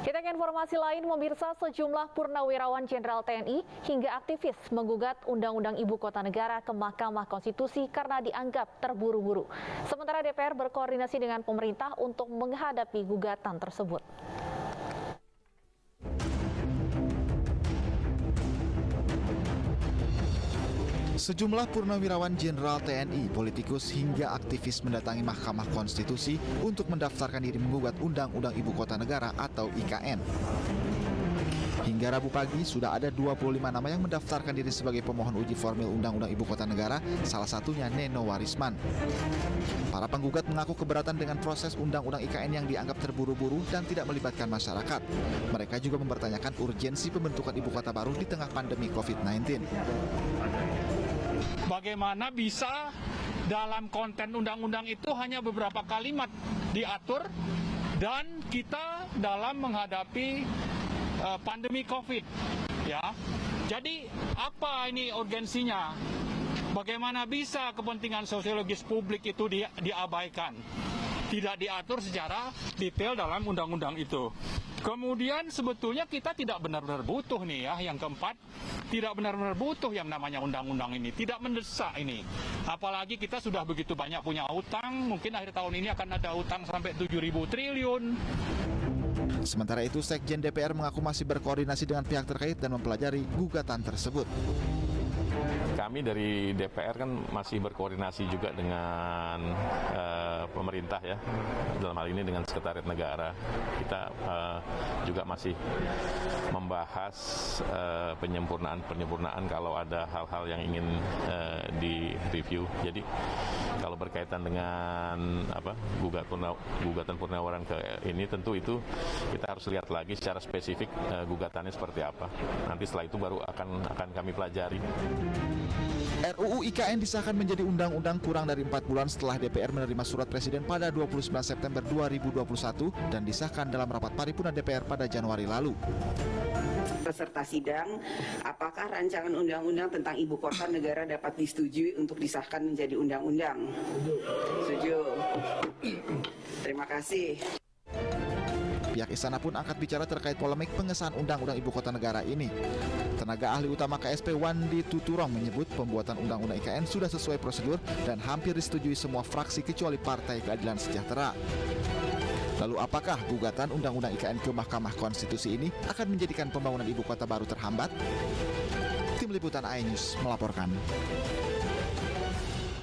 Kita ke informasi lain, pemirsa, sejumlah purnawirawan Jenderal TNI hingga aktivis menggugat Undang-Undang Ibu Kota Negara ke Mahkamah Konstitusi karena dianggap terburu-buru. Sementara DPR berkoordinasi dengan pemerintah untuk menghadapi gugatan tersebut. Sejumlah purnawirawan Jenderal TNI, politikus hingga aktivis mendatangi Mahkamah Konstitusi untuk mendaftarkan diri menggugat Undang-Undang Ibu Kota Negara atau IKN. Hingga Rabu pagi, sudah ada 25 nama yang mendaftarkan diri sebagai pemohon uji formil Undang-Undang Ibu Kota Negara, salah satunya Neno Warisman. Para penggugat mengaku keberatan dengan proses Undang-Undang IKN yang dianggap terburu-buru dan tidak melibatkan masyarakat. Mereka juga mempertanyakan urgensi pembentukan ibu kota baru di tengah pandemi COVID-19. Bagaimana bisa dalam konten undang-undang itu hanya beberapa kalimat diatur dan kita dalam menghadapi pandemi COVID, ya. Jadi apa ini urgensinya? Bagaimana bisa kepentingan sosiologis publik itu diabaikan? Tidak diatur secara detail dalam undang-undang itu. Kemudian sebetulnya kita tidak benar-benar butuh nih ya, yang keempat, tidak benar-benar butuh yang namanya undang-undang ini, tidak mendesak ini. Apalagi kita sudah begitu banyak punya utang, mungkin akhir tahun ini akan ada utang sampai 7.000 triliun. Sementara itu, Sekjen DPR mengaku masih berkoordinasi dengan pihak terkait dan mempelajari gugatan tersebut. Kami dari DPR kan masih berkoordinasi juga dengan pemerintah ya, dalam hal ini dengan Sekretariat Negara. Kita juga masih membahas penyempurnaan kalau ada hal-hal yang ingin direview. Jadi kalau berkaitan dengan gugatan purnawaran ke ini, tentu itu kita harus lihat lagi secara spesifik gugatannya seperti apa. Nanti setelah itu baru akan kami pelajari. RUU IKN disahkan menjadi undang-undang kurang dari 4 bulan setelah DPR menerima surat Presiden pada 29 September 2021 dan disahkan dalam rapat paripurna DPR pada Januari lalu. Peserta sidang, apakah rancangan undang-undang tentang ibu kota negara dapat disetujui untuk disahkan menjadi undang-undang? Setuju. Terima kasih. Pihak istana pun angkat bicara terkait polemik pengesahan Undang-Undang Ibu Kota Negara ini. Tenaga ahli utama KSP Wandi Tuturong menyebut pembuatan Undang-Undang IKN sudah sesuai prosedur dan hampir disetujui semua fraksi kecuali Partai Keadilan Sejahtera. Lalu apakah gugatan Undang-Undang IKN ke Mahkamah Konstitusi ini akan menjadikan pembangunan ibu kota baru terhambat? Tim Liputan iNews melaporkan.